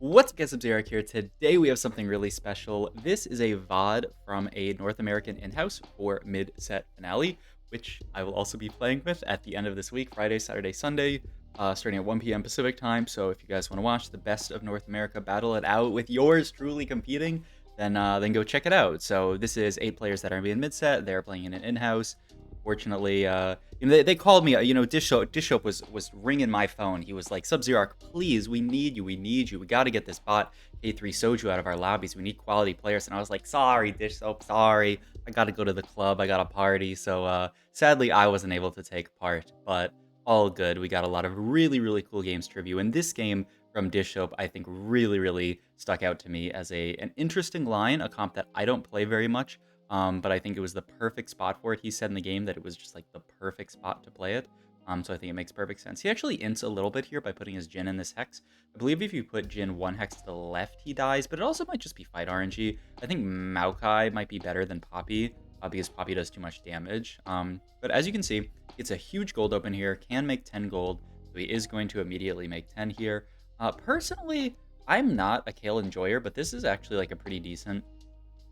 What's up, guys? I'm Zarek here. Today we have something really special. This is a VOD from a North American in-house for mid-set finale, which I will also be playing with at the end of this week, Friday, Saturday, Sunday, starting at 1 p.m. Pacific time. So if you guys want to watch the best of North America battle it out with yours truly competing, then go check it out. So this is 8 players that are being mid-set. They're playing in an in-house. Fortunately, they called me. Dish was ringing my phone. He was like, "Sub-Zero, please, we need you. We need you. We got to get this bot K3 Soju out of our lobbies. We need quality players." And I was like, "Sorry, Dish Soap, sorry. I got to go to the club. I got a party." So sadly, I wasn't able to take part, but all good. We got a lot of really cool games to review. And this game from Dish Soap, I think, really stuck out to me as an interesting line, a comp that I don't play very much. But I think it was the perfect spot for it. He said in the game that it was just like the perfect spot to play it. So I think it makes perfect sense. He actually ints a little bit here by putting his Jhin in this hex. I believe if you put Jhin 1 hex to the left, he dies, but it also might just be fight RNG. I think Maokai might be better than Poppy, because Poppy does too much damage. But as you can see, it's a huge gold open here, can make 10 gold, so he is going to immediately make 10 here. Personally, I'm not a Kayle enjoyer, but this is actually like a pretty decent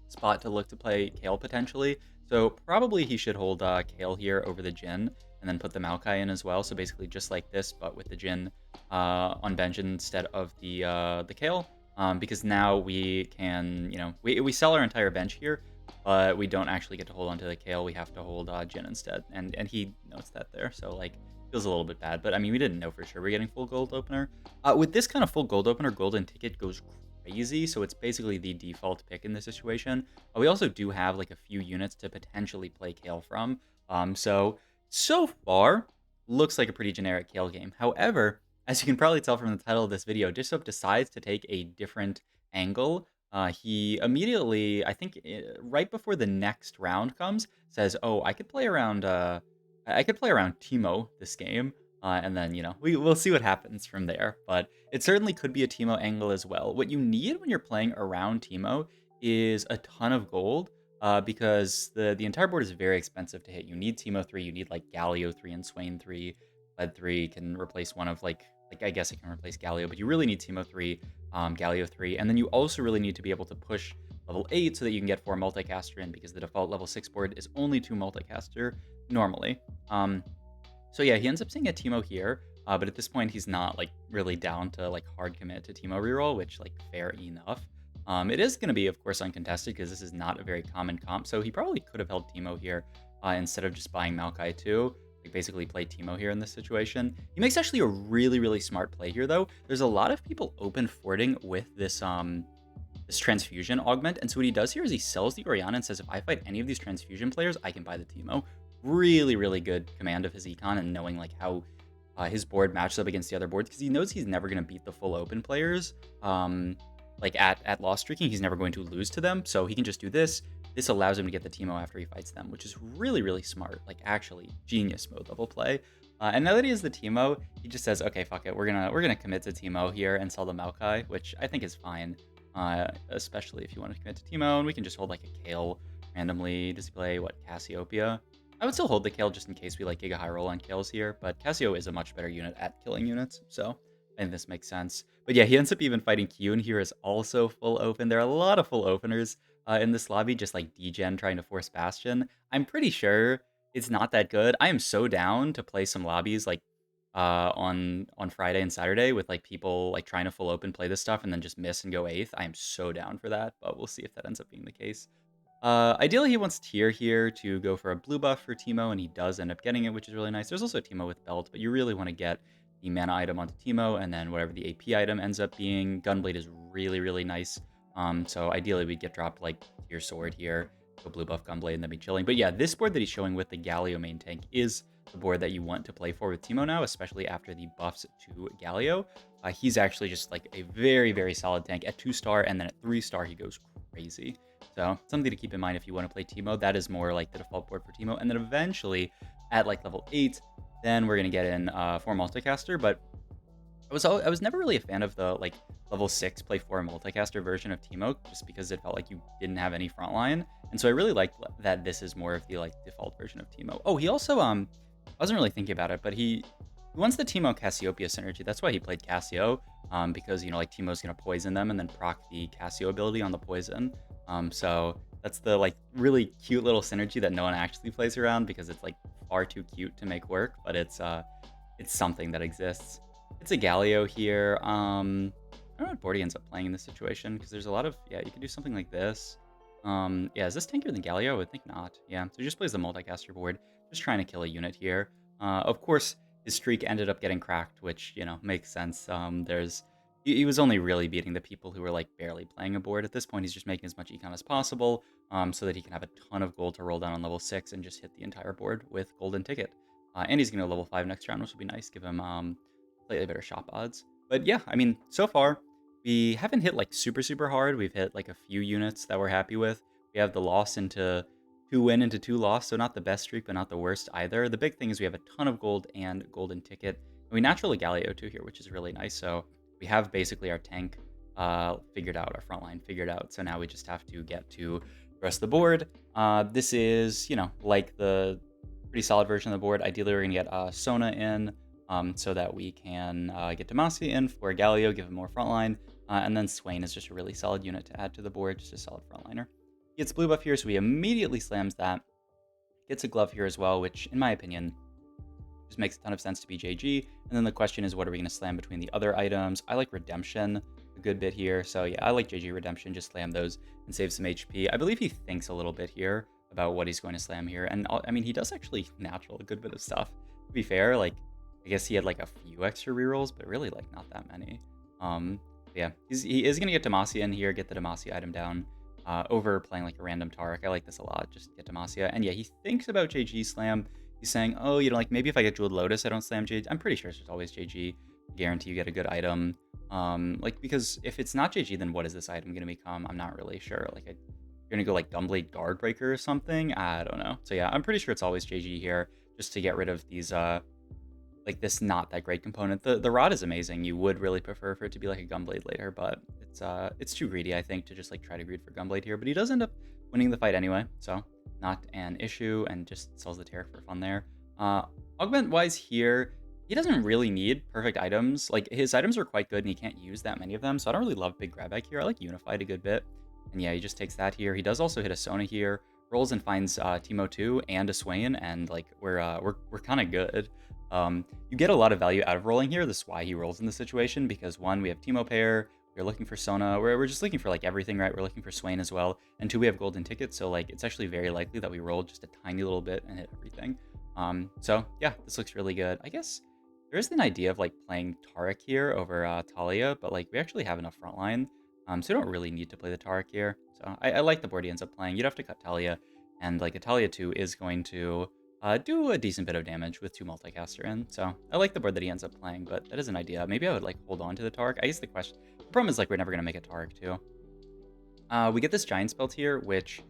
spot to look to play Kayle potentially. So probably he should hold Kayle here over the Jhin and then put the Maokai in as well. So basically just like this, but with the Jhin on bench instead of the Kayle. Because now we can, we sell our entire bench here, but we don't actually get to hold onto the Kayle. We have to hold Jhin instead. And he notes that there. So like feels a little bit bad. But I mean, we didn't know for sure we're getting full gold opener. With this kind of full gold opener, golden ticket goes crazy, so it's basically the default pick in this situation. We also do have like a few units to potentially play Kayle from. So far, looks like a pretty generic Kayle game. However, as you can probably tell from the title of this video, Dishsoap decides to take a different angle. He immediately, I think right before the next round comes, says, "Oh, I could play around Teemo this game." And then, we'll see what happens from there. But it certainly could be a Teemo angle as well. What you need when you're playing around Teemo is a ton of gold, because the entire board is very expensive to hit. You need Teemo 3, you need like Galio 3 and Swain 3. Led 3 can replace one of like I guess it can replace Galio, but you really need Teemo 3, Galio 3. And then you also really need to be able to push level 8 so that you can get 4 multicaster in, because the default level 6 board is only 2 multicaster normally. So yeah, he ends up seeing a Teemo here, but at this point he's not like really down to like hard commit to Teemo reroll, which like fair enough. It is going to be, of course, uncontested because this is not a very common comp, so he probably could have held Teemo here instead of just buying Maokai too. Like basically play Teemo here in this situation. He makes actually a really smart play here though. There's a lot of people open forting with this this transfusion augment, and so what he does here is he sells the Orianna and says, if I fight any of these transfusion players, I can buy the Teemo. Really good command of his econ and knowing like how his board matches up against the other boards, because he knows he's never going to beat the full open players. Like at loss streaking, he's never going to lose to them, so he can just do this. This allows him to get the Teemo after he fights them, which is really smart. Like actually genius mode level play. And now that he has the Teemo, he just says, okay, fuck it, we're gonna commit to Teemo here and sell the Maokai, which I think is fine, especially if you want to commit to Teemo. And we can just hold like a Kayle randomly. Does he play what, Cassiopeia? I would still hold the Kayle just in case we like Giga High Roll on Kales here, but Cassio is a much better unit at killing units, so I think this makes sense. But yeah, he ends up even fighting Kyun here is also full open. There are a lot of full openers in this lobby, just like Degen trying to force Bastion. I'm pretty sure it's not that good. I am so down to play some lobbies like on Friday and Saturday with like people like trying to full open play this stuff and then just miss and go 8th. I am so down for that, but we'll see if that ends up being the case. Ideally, he wants Tyr here to go for a blue buff for Teemo, and he does end up getting it, which is really nice. There's also Teemo with belt, but you really want to get the mana item onto Teemo, and then whatever the AP item ends up being. Gunblade is really nice. So ideally, we'd get dropped like Tyr sword here, go blue buff Gunblade, and then be chilling. But yeah, this board that he's showing with the Galio main tank is the board that you want to play for with Teemo now, especially after the buffs to Galio. He's actually just like a very solid tank at 2-star, and then at 3-star, he goes crazy. So something to keep in mind if you want to play Teemo. That is more like the default board for Teemo. And then eventually at like level 8, then we're going to get in 4 multicaster. But I was never really a fan of the like level 6 play 4 multicaster version of Teemo, just because it felt like you didn't have any frontline. And so I really like that this is more of the like default version of Teemo. Oh, he also I wasn't really thinking about it, but he He wants the Teemo Cassiopeia synergy. That's why he played Cassio, because, you know, like Teemo's going to poison them and then proc the Cassio ability on the poison. So that's the, like, really cute little synergy that no one actually plays around because it's, like, far too cute to make work, but it's something that exists. It's a Galio here. I don't know what board he ends up playing in this situation because there's a lot of, yeah, you can do something like this. Yeah, is this tankier than Galio? I would think not. Yeah, so he just plays the multicaster board, just trying to kill a unit here. Of course, his streak ended up getting cracked, which, you know, makes sense. He was only really beating the people who were, like, barely playing a board. At this point, he's just making as much econ as possible, so that he can have a ton of gold to roll down on level 6 and just hit the entire board with golden ticket. And he's going to level 5 next round, which will be nice. Give him slightly better shop odds. But yeah, I mean, so far, we haven't hit, like, super hard. We've hit, like, a few units that we're happy with. We have the loss into 2 win into 2 loss, so not the best streak, but not the worst either. The big thing is we have a ton of gold and golden ticket. And we naturally Galio too here, which is really nice. So we have basically our tank figured out, our front line figured out. So now we just have to get to the rest of the board. This is, you know, like the pretty solid version of the board. Ideally, we're going to get Sona in so that we can get Demacia in for Galio, give him more frontline. And then Swain is just a really solid unit to add to the board, just a solid frontliner. He gets blue buff here, so he immediately slams that. Gets a glove here as well, which, in my opinion, just makes a ton of sense to be JG. And then the question is, what are we going to slam between the other items? I like Redemption a good bit here. So yeah, I like JG Redemption. Just slam those and save some HP. I believe he thinks a little bit here about what he's going to slam here. And I mean, he does actually natural a good bit of stuff. To be fair, like, I guess he had like a few extra rerolls, but really like not that many. Yeah, he is going to get Demacia in here, get the Demacia item down over playing like a random Taric. I like this a lot, just get Demacia. And yeah, he thinks about JG slam. He's saying, oh, you know, like maybe if I get Jeweled Lotus, I don't slam JG. I'm pretty sure it's just always JG. Guarantee you get a good item. Like, because if it's not JG, then what is this item going to become? I'm not really sure. Like, you're going to go like Gunblade Guardbreaker or something? I don't know. So yeah, I'm pretty sure it's always JG here, just to get rid of these like this not that great component. The rod is amazing. You would really prefer for it to be like a Gunblade later, but it's too greedy, I think, to just like try to greed for Gunblade here. But he does end up winning the fight anyway, so not an issue, and just sells the Taric for fun there. Augment wise here, he doesn't really need perfect items. Like, his items are quite good and he can't use that many of them, so I don't really love big grab bag here. I like Unified a good bit. And yeah, he just takes that here. He does also hit a Sona here, rolls and finds Teemo 2 and a Swain, and like we're kind of good. You get a lot of value out of rolling here. This is why he rolls in this situation, because one, we have Teemo pair, we're looking for Sona, we're just looking for like everything, right? We're looking for Swain as well, and two, we have golden tickets, so like it's actually very likely that we roll just a tiny little bit and hit everything. So yeah, this looks really good. I guess there is an idea of like playing Taric here over Talia, but like we actually have enough frontline, so we don't really need to play the Taric here. So I like the board he ends up playing. You'd have to cut Talia, and like a Talia 2 is going to do a decent bit of damage with 2 multicaster in. So I like the board that he ends up playing, but that is an idea. Maybe I would like hold on to the Taric. I guess the problem is like we're never going to make a Taric too. We get this Giant Spell here, which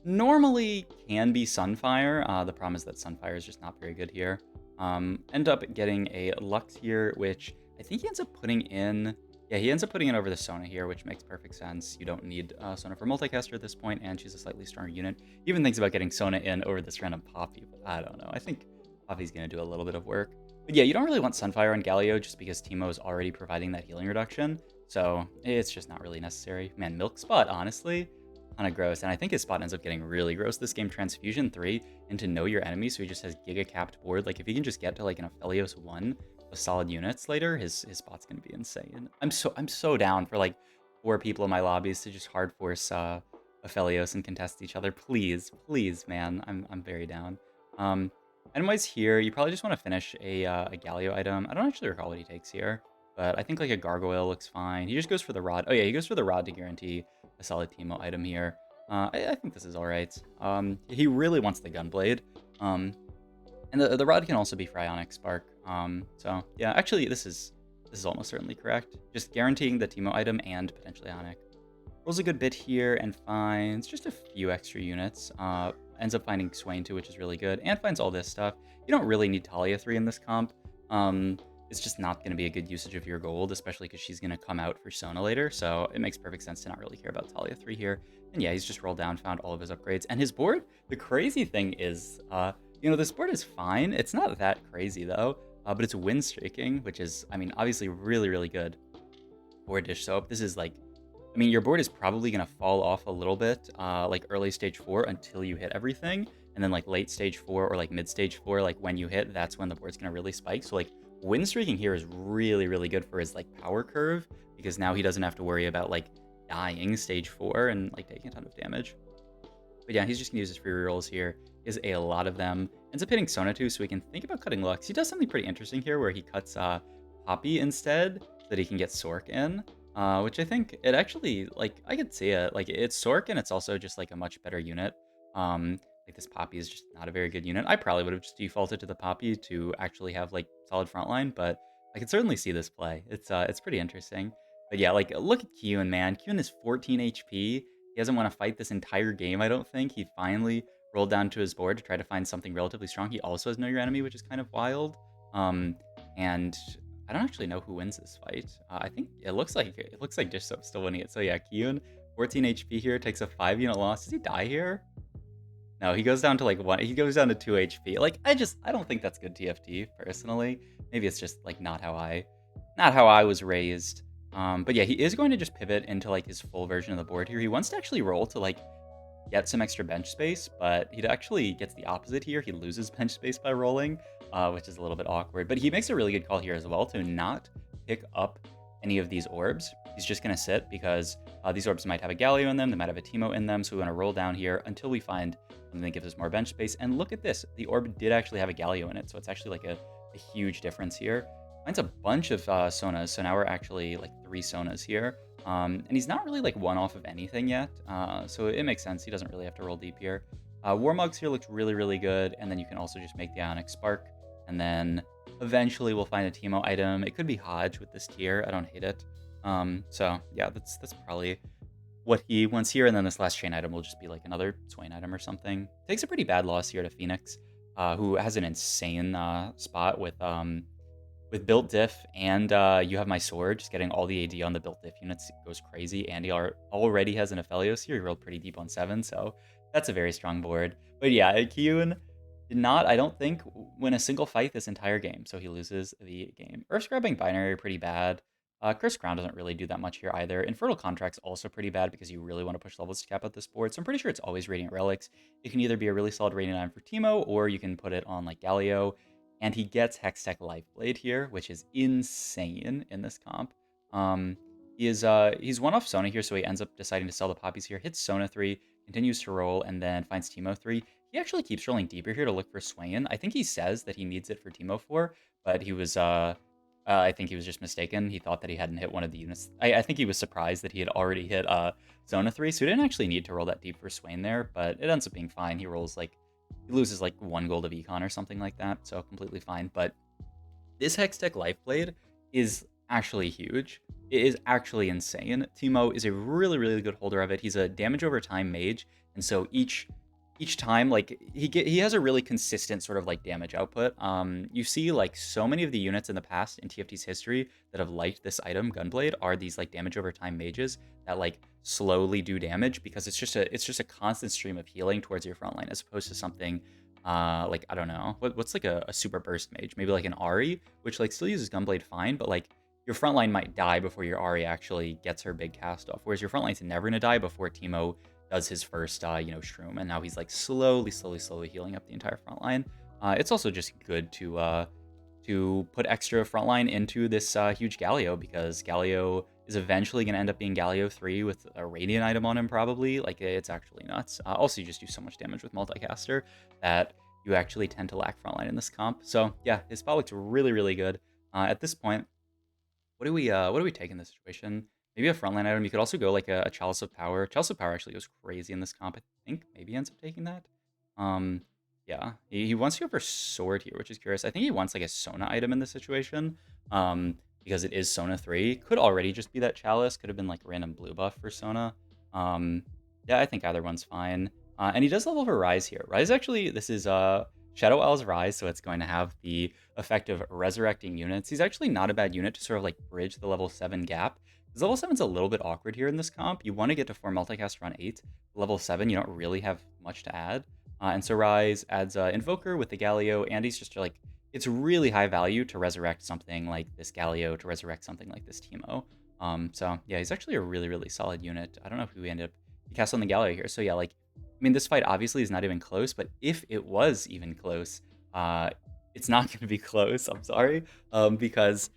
normally can be Sunfire. The problem is that Sunfire is just not very good here. End up getting a Lux here, which I think he ends up putting in. Yeah, he ends up putting it over the Sona here, which makes perfect sense. You don't need Sona for multicaster at this point, and she's a slightly stronger unit. He even thinks about getting Sona in over this random Poppy, but I don't know. I think Poppy's going to do a little bit of work. But yeah, you don't really want Sunfire on Galio just because Teemo is already providing that healing reduction, so it's just not really necessary. Man, Milk Spot, honestly, kind of gross, and I think his spot ends up getting really gross this game. Transfusion 3 into Know Your Enemy, so he just has giga-capped board. Like, if he can just get to like an Aphelios 1 with solid units later, his spot's gonna be insane. I'm so down for like 4 people in my lobbies to just hard force Aphelios and contest each other. Please, man, I'm very down. Item-wise here, you probably just want to finish a Galio item. I don't actually recall what he takes here, but I think like a Gargoyle looks fine. He just goes for the Rod. Oh yeah, he goes for the Rod to guarantee a solid Teemo item here. I think this is all right. He really wants the Gunblade. And the Rod can also be for Ionic Spark. So yeah, actually this is almost certainly correct. Just guaranteeing the Teemo item and potentially Ionic. Rolls a good bit here and finds just a few extra units. Ends up finding Swain 2, which is really good, and finds all this stuff. You don't really need Talia 3 in this comp. It's just not going to be a good usage of your gold, especially because she's going to come out for Sona later, so it makes perfect sense to not really care about Talia 3 here. And yeah, he's just rolled down, found all of his upgrades. And his board, the crazy thing is, you know, this board is fine. It's not that crazy, though. but it's wind streaking, which is, I mean, obviously really, really good for dish soap. This is like, I mean, your board is probably going to fall off a little bit, like early stage 4 until you hit everything. And then like late stage 4 or like mid stage 4, like when you hit, that's when the board's going to really spike. So like wind streaking here is really, really good for his like power curve, because now he doesn't have to worry about like dying stage 4 and like taking a ton of damage. But yeah, he's just going to use his free rerolls here. He has a lot of them. Ends up hitting Sona too, so we can think about cutting Lux. He does something pretty interesting here where he cuts Poppy instead so that he can get Sork in. Which I think it actually, like, I could see it. Like, it's Sork and it's also just like a much better unit. Like this Poppy is just not a very good unit. I probably would have just defaulted to the Poppy to actually have like solid frontline, but I could certainly see this play. It's pretty interesting. But yeah, like look at Kyun, man. Kyun is 14 HP. He hasn't won a fight this entire game, I don't think. He finally rolled down to his board to try to find something relatively strong. He also has Know Your Enemy, which is kind of wild. And I don't actually know who wins this fight. I think it looks like Dish Soap's still winning it. So yeah, Kyun, 14 HP here, takes a 5-unit loss. Does he die here? No, he goes down to like 1. He goes down to 2 HP. Like I don't think that's good TFT personally. Maybe it's just like not how I was raised. But yeah, he is going to just pivot into like his full version of the board here. He wants to actually roll to like get some extra bench space, but he actually gets the opposite here. He loses bench space by rolling, which is a little bit awkward. But he makes a really good call here as well to not pick up any of these orbs. He's just going to sit because these orbs might have a Galio in them. They might have a Teemo in them. So we want to roll down here until we find something that gives us more bench space. And look at this. The orb did actually have a Galio in it. So it's actually like a huge difference here. Finds a bunch of Sonas. So now we're actually like 3 Sonas here. And he's not really like one off of anything yet. So it makes sense. He doesn't really have to roll deep here. Warmugs here looks really, really good. And then you can also just make the Ionic Spark. And then eventually we'll find a Teemo item. It could be Hodge with this tier. I don't hate it. So yeah, that's probably what he wants here. And then this last chain item will just be like another Swain item or something. Takes a pretty bad loss here to Phoenix, who has an insane spot with built diff, and you have my sword. Just getting all the AD on the built diff units goes crazy. And he already has an Aphelios here. He rolled pretty deep on 7, so that's a very strong board. But yeah, Kyun did not, I don't think, win a single fight this entire game, so he loses the game. Earth Scrubbing Binary pretty bad. Cursed Crown doesn't really do that much here either. Infertile Contract's also pretty bad because you really want to push levels to cap out this board. So I'm pretty sure it's always Radiant Relics. It can either be a really solid Radiant item for Teemo, or you can put it on like Galio. And he gets Hextech Lifeblade here, which is insane in this comp. He's one off Sona here, so he ends up deciding to sell the poppies here. Hits Sona 3, continues to roll, and then finds Teemo 3. He actually keeps rolling deeper here to look for Swain. I think he says that he needs it for Teemo 4, but he was I think he was just mistaken. He thought that he hadn't hit one of the units. I think he was surprised that he had already hit Zona 3, so he didn't actually need to roll that deep for Swain there, but it ends up being fine. He rolls like, he loses like 1 gold of econ or something like that, so completely fine. But this Hextech Lifeblade is actually huge. It is actually insane. Teemo is a really, really good holder of it. He's a damage over time mage, and so each time, like, he has a really consistent sort of like damage output. You see like so many of the units in the past in TFT's history that have liked this item, Gunblade, are these like damage over time mages that like slowly do damage, because it's just a constant stream of healing towards your frontline, as opposed to something like, I don't know, what's like a super burst mage, maybe like an Ari, which like still uses Gunblade fine, but like your frontline might die before your Ari actually gets her big cast off, whereas your frontline's never gonna die before Teemo does his first, shroom, and now he's like slowly healing up the entire front line. It's also just good to put extra frontline into this huge Galio, because Galio is eventually going to end up being Galio 3 with a Radiant item on him, probably. Like, it's actually nuts. Also, you just do so much damage with Multicaster that you actually tend to lack frontline in this comp. So yeah, his spot looks really, really good. At this point, what do we take in this situation? Maybe a frontline item. You could also go like a Chalice of Power. Chalice of Power actually goes crazy in this comp. I think maybe he ends up taking that. Yeah, he wants to go for Sword here, which is curious. I think he wants like a Sona item in this situation, because it is Sona 3. Could already just be that Chalice. Could have been like a random blue buff for Sona. Yeah, I think either one's fine. And he does level for Rise here. Rise actually, this is Shadow Owl's Rise, so it's going to have the effect of resurrecting units. He's actually not a bad unit to sort of like bridge the level 7 gap. Because level 7's a little bit awkward here in this comp. You want to get to 4 multicaster on 8. Level 7, you don't really have much to add. And so Rise adds Invoker with the Galio, and he's just like it's really high value to resurrect something like this Galio, to resurrect something like this Teemo. So yeah, he's actually a really, really solid unit. I don't know if we ended up he cast on the Galio here. So yeah, like I mean, this fight obviously is not even close, but if it was even close, uh, it's not going to be close. I'm sorry, because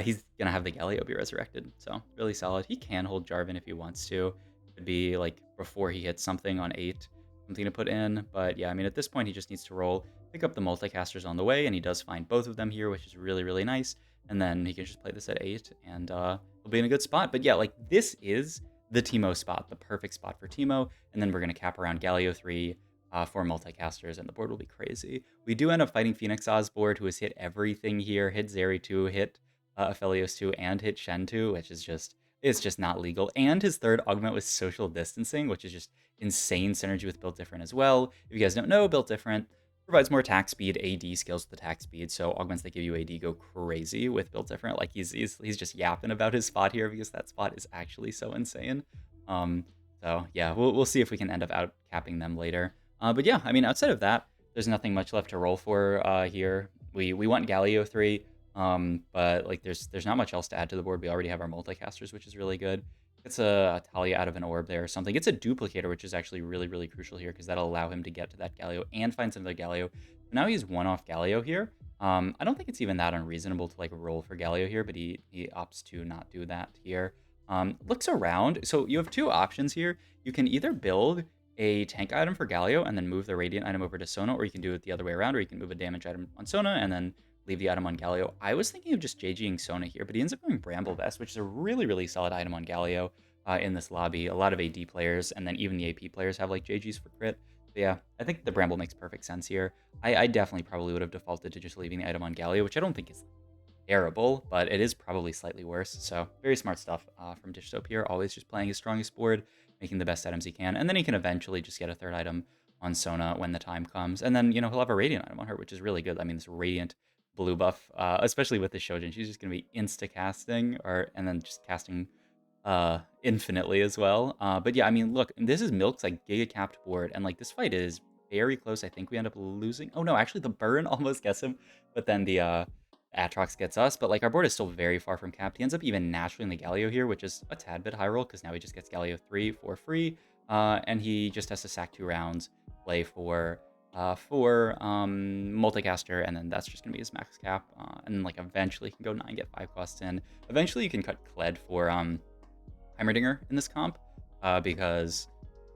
he's gonna have the Galio be resurrected. So really solid. He can hold Jarvan if he wants to. Could be like before he hits something on 8, something to put in. But yeah, I mean, at this point, he just needs to roll, pick up the multicasters on the way, and he does find both of them here, which is really, really nice. And then he can just play this at 8, and he'll be in a good spot. But yeah, like this is the Teemo spot, the perfect spot for Teemo. And then we're going to cap around Galio 3 for multicasters, and the board will be crazy. We do end up fighting Phoenix Oz board, who has hit everything here, hit Zeri 2, hit Aphelios 2, and hit Shen 2, which is just, it's just not legal. And his third augment was social distancing, which is just insane synergy with Built Different as well. If you guys don't know, Built Different provides more attack speed, AD scales with attack speed, so augments that give you AD go crazy with Built Different. Like he's just yapping about his spot here because that spot is actually so insane. Um, so yeah, we'll see if we can end up out capping them later. But yeah, I mean, outside of that, there's nothing much left to roll for here. We want Galio 3, but like there's not much else to add to the board. We already have our multicasters, which is really good. It's a Talia out of an orb there or something. It's a duplicator, which is actually really, really crucial here because that'll allow him to get to that Galio and find some other Galio. Now he's one off Galio here. I don't think it's even that unreasonable to like roll for Galio here, but he opts to not do that here. Looks around. So you have two options here. You can either build a tank item for Galio and then move the Radiant item over to Sona, or you can do it the other way around, or you can move a damage item on Sona and then leave the item on Galio. I was thinking of just JGing Sona here, but he ends up going Bramble Vest, which is a really, really solid item on Galio in this lobby. A lot of AD players, and then even the AP players have like JGs for crit. But yeah, I think the Bramble makes perfect sense here. I definitely probably would have defaulted to just leaving the item on Galio, which I don't think is terrible, but it is probably slightly worse. So very smart stuff from Dish Soap here. Always just playing his strongest board, making the best items he can, and then he can eventually just get a third item on Sona when the time comes. And then, you know, he'll have a Radiant item on her, which is really good. I mean, this Radiant blue buff, especially with the Shojin, she's just going to be insta-casting, and then just casting infinitely as well. But yeah, I mean, look, this is Milk's like giga capped board, and like this fight is very close. I think we end up losing. Oh no, actually the burn almost gets him, but then the Atrox gets us. But like our board is still very far from capped. He ends up even naturally in the Galio here, which is a tad bit high roll because now he just gets Galio 3 for free, and he just has to sack 2 rounds, play for multicaster, and then that's just gonna be his max cap. And then like eventually he can go 9, get 5 costs in. Eventually you can cut Kled for Heimerdinger in this comp, because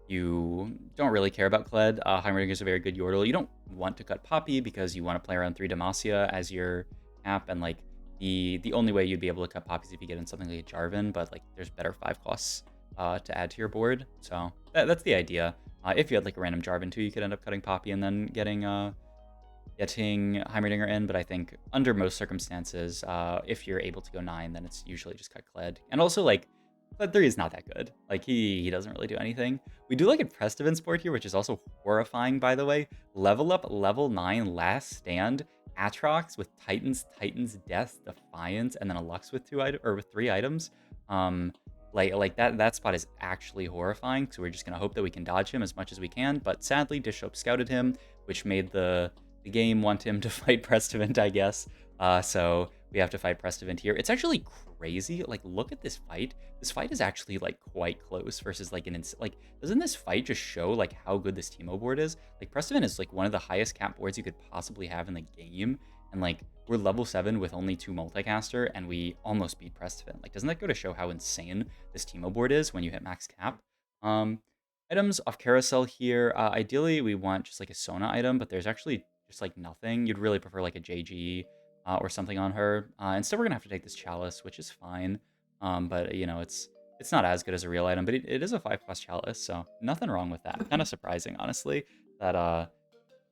you don't really care about Kled. Heimerdinger is a very good Yordle. You don't want to cut Poppy because you want to play around 3 Demacia as your app, and like the only way you'd be able to cut Poppy is if you get in something like a Jarvan, but like there's better 5 costs to add to your board. So that's the idea. If you had like a random Jarvan too, you could end up cutting Poppy and then getting Heimerdinger in, but I think under most circumstances, if you're able to go 9, then it's usually just cut Kled. And also like Kled 3 is not that good. Like he doesn't really do anything. We do like a Prest event sport here, which is also horrifying, by the way. Level up level 9 last stand Atrox with Titan's Death, Defiance, and then a Lux with 3 items. Like that spot is actually horrifying. So we're just gonna hope that we can dodge him as much as we can. But sadly, Dishop scouted him, which made the game want him to fight Prestivant, I guess. So we have to fight Prestivant here. It's actually crazy. Like, look at this fight. This fight is actually like quite close versus like doesn't this fight just show like how good this Teemo board is? Like Prestivant is like one of the highest cap boards you could possibly have in the game, and like we're level 7 with only 2 multicaster, and we almost beat Prestivant. Like, doesn't that go to show how insane this Teemo board is when you hit max cap? Items off carousel here. Ideally, we want just like a Sona item, but there's actually just like nothing. You'd really prefer like a JG or something on her. Instead, we're gonna have to take this Chalice, which is fine. But you know, it's not as good as a real item, but it is a 5-cost Chalice, so nothing wrong with that. Kind of surprising, honestly, that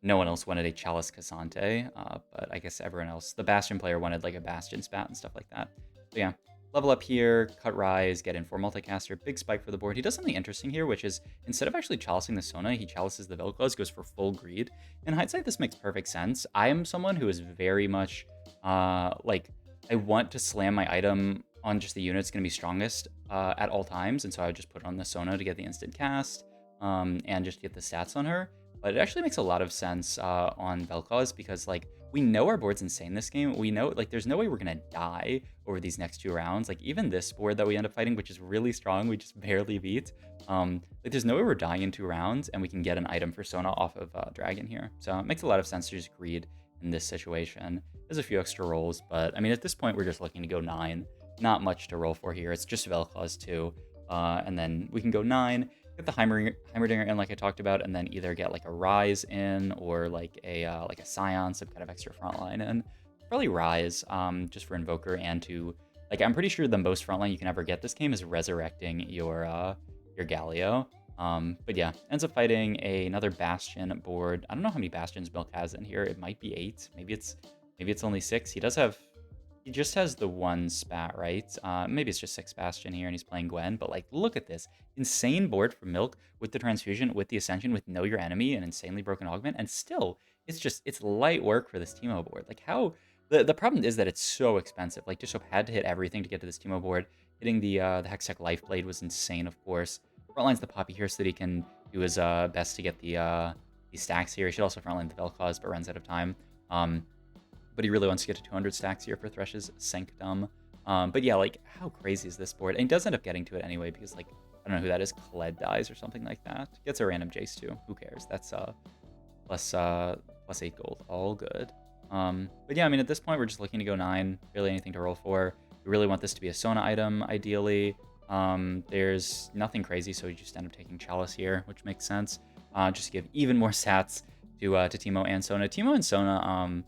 no one else wanted a Chalice Cassante, but I guess everyone else, the Bastion player wanted like a Bastion Spat and stuff like that. So yeah, level up here, cut Rise, get in for multicaster, big spike for the board. He does something interesting here, which is instead of actually chalicing the Sona, he chalices the Vel'Koz, goes for full greed. In hindsight, this makes perfect sense. I am someone who is very much like, I want to slam my item on just the unit that's going to be strongest at all times, and so I would just put it on the Sona to get the instant cast and just get the stats on her. But it actually makes a lot of sense on Vel'Koz because like we know our board's insane this game. We know, like, there's no way we're gonna die over these next 2 rounds. Like, even this board that we end up fighting, which is really strong, we just barely beat. Like, there's no way we're dying in 2 rounds, and we can get an item for Sona off of Dragon here. So it makes a lot of sense to just greed in this situation. There's a few extra rolls, but I mean, at this point, we're just looking to go 9. Not much to roll for here. It's just Vel'Koz 2. And then we can go 9, get the Heimerdinger in like I talked about, and then either get like a Rise in or like a Scion, some kind of extra frontline in. Probably Rise, just for Invoker and to, like, I'm pretty sure the most frontline you can ever get this game is resurrecting your Galio. But yeah, ends up fighting another Bastion board. I don't know how many Bastions Milk has in here. It might be 8. Maybe it's only 6. He just has the 1 spat, right? Maybe it's just 6 Bastion here, and he's playing Gwen. But, like, look at this. Insane board for Milk with the Transfusion, with the Ascension, with Know Your Enemy, and Insanely Broken Augment. And still, it's light work for this Teemo board. Like, how... The problem is that it's so expensive. Like, Dishop had to hit everything to get to this Teemo board. Hitting the Hextech Lifeblade was insane, of course. Frontline's the Poppy here so that he can do his best to get the stacks here. He should also frontline the Vel'Koz, but runs out of time. But he really wants to get to 200 stacks here for Thresh's Sanctum. But yeah, like, how crazy is this board? And he does end up getting to it anyway because, like, I don't know who that is. Kled dies or something like that. Gets a random Jace too. Who cares? That's plus 8 gold. All good. But yeah, I mean, at this point, we're just looking to go 9. Really anything to roll for. We really want this to be a Sona item, ideally. There's nothing crazy, so we just end up taking Chalice here, which makes sense. Just to give even more stats to Teemo and Sona. Teemo and Sona,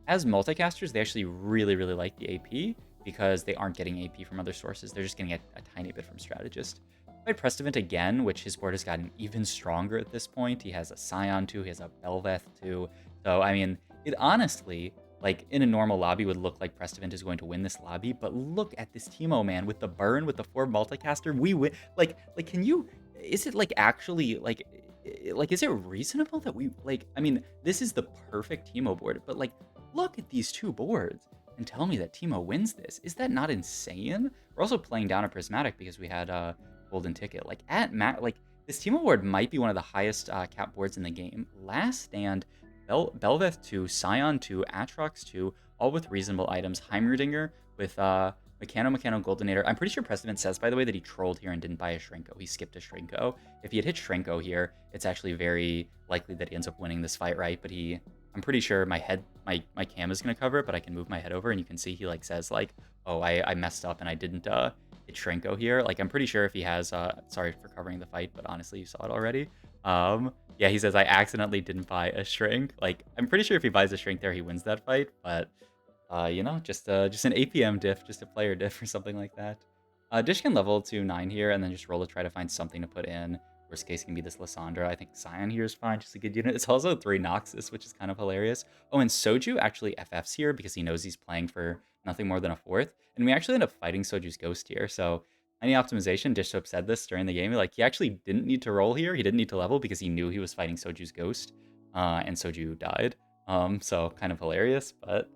as multicasters, they actually really, really like the AP because they aren't getting AP from other sources. They're just getting a tiny bit from Strategist. Played Prestivant again, which his board has gotten even stronger at this point. He has a Scion too, he has a Belveth too. So, I mean, it honestly, like, in a normal lobby would look like Prestivant is going to win this lobby, but look at this Teemo, man, with the burn, with the 4 multicaster, we win. Like, can you, is it, like, actually, like, is it reasonable that we, like, I mean, this is the perfect Teemo board, but, like, look at these 2 boards and tell me that Teemo wins this. Is that not insane? We're also playing down a Prismatic because we had a Golden Ticket. Like, like, this Teemo board might be one of the highest cap boards in the game. Last Stand, Belveth 2, Scion 2, Atrox 2, all with reasonable items. Heimerdinger with Mechano Goldenator. I'm pretty sure Prestivant says, by the way, that he trolled here and didn't buy a Shrinko. He skipped a Shrinko. If he had hit Shrinko here, it's actually very likely that he ends up winning this fight, right? But I'm pretty sure my cam is going to cover it, but I can move my head over and you can see he, like, says, like, oh, I messed up and I didn't hit Shrinko here. Like, I'm pretty sure if he has, sorry for covering the fight, but honestly, you saw it already. Yeah, he says, I accidentally didn't buy a Shrink. Like, I'm pretty sure if he buys a Shrink there, he wins that fight, but, you know, just an APM diff, just a player diff or something like that. Dish can level to 9 here and then just roll to try to find something to put in. Worst case can be this Lissandra. I think Scion here is fine, just a good unit. It's also 3 Noxus, which is kind of hilarious. Oh, and Soju actually FFs here because he knows he's playing for nothing more than a 4th. And we actually end up fighting Soju's Ghost here. So any optimization, Dishop said this during the game, like, he actually didn't need to roll here. He didn't need to level because he knew he was fighting Soju's Ghost. And Soju died. So kind of hilarious, but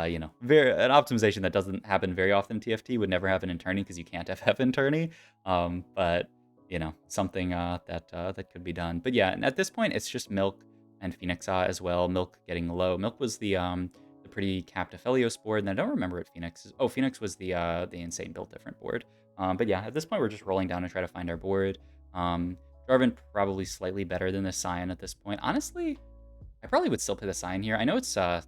you know, an optimization that doesn't happen very often in TFT, would never happen in tourney because you can't FF in tourney. But you know, something that could be done. But yeah, and at this point, it's just Milk and Phoenix as well. Milk getting low. Milk was the pretty capped Aphelios board, and I don't remember what Phoenix is. Oh, Phoenix was the insane build different board. But yeah, at this point, we're just rolling down to try to find our board. Jarvan probably slightly better than the Scion at this point. Honestly, I probably would still play the Scion here. I know it's 3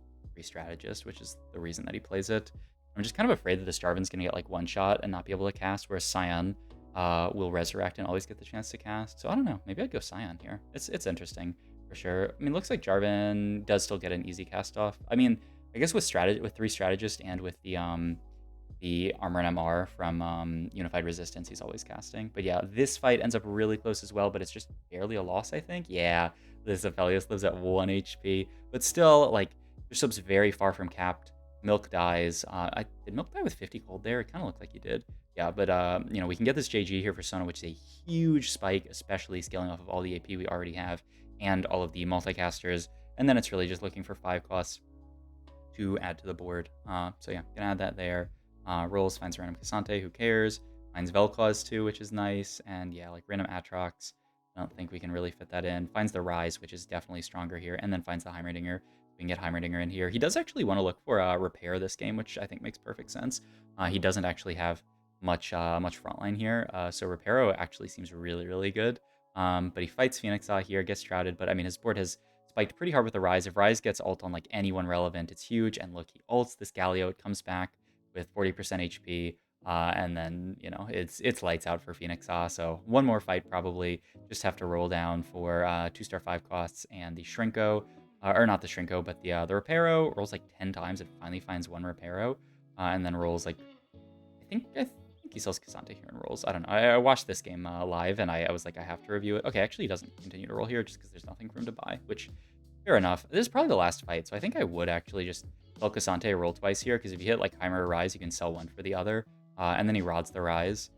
strategist, which is the reason that he plays it. I'm just kind of afraid that this Jarvan's going to get like 1 shot and not be able to cast, whereas Scion will resurrect and always get the chance to cast. So I don't know. Maybe I'd go Scion here. It's interesting for sure. I mean, looks like Jarvan does still get an easy cast off. I mean, I guess with 3 strategists and with the Armor and MR from Unified Resistance, he's always casting. But yeah, this fight ends up really close as well, but it's just barely a loss, I think. Yeah, this Aphelios lives at 1 HP, but still, like, Bishop's very far from capped. Milk dies. Did Milk die with 50 gold there? It kind of looked like he did. Yeah, but you know, we can get this JG here for Sona, which is a huge spike, especially scaling off of all the AP we already have and all of the multicasters. And then it's really just looking for 5 costs to add to the board. So yeah, gonna add that there. Rolls, finds random Cassante, who cares? Finds Vel'Koz too, which is nice. And yeah, like random Atrox. I don't think we can really fit that in. Finds the Rise, which is definitely stronger here. And then finds the Heimerdinger. We We can get Heimerdinger in here. He does actually want to look for repair this game, which I think makes perfect sense. He doesn't actually have much frontline here, so Reparo actually seems really, really good. But he fights Phoenix here, gets shrouded, but I mean, his board has spiked pretty hard with the Rise. If Rise gets ult on like anyone relevant, it's huge. And look, he ults this Galio, it comes back with 40% HP. And then, you know, it's lights out for Phoenix. So one more fight probably. Just have to roll down for 2-star 5 costs and the Shrinko, or not the Shrinko, but the Reparo rolls like 10 times. It finally finds one Reparo, and then rolls like I think he sells Cassante here and rolls. I don't know. I watched this game live, and I was like, I have to review it. Okay, actually, he doesn't continue to roll here just because there's nothing for him to buy, which, fair enough. This is probably the last fight, so I think I would actually just sell Cassante, roll twice here, because if you hit like Heimer or Rise, you can sell one for the other, and then he rods the Rise,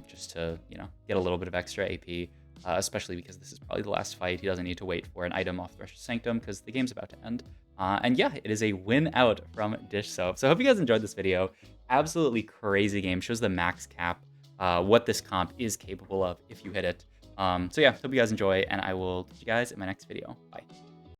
just to, you know, get a little bit of extra AP, especially because this is probably the last fight. He doesn't need to wait for an item off Thresh's Sanctum, because the game's about to end. And yeah, it is a win out from Dish Soap. So I hope you guys enjoyed this video. Absolutely crazy game. Shows the max cap, what this comp is capable of if you hit it. So yeah, hope you guys enjoy, and I will catch you guys in my next video. Bye.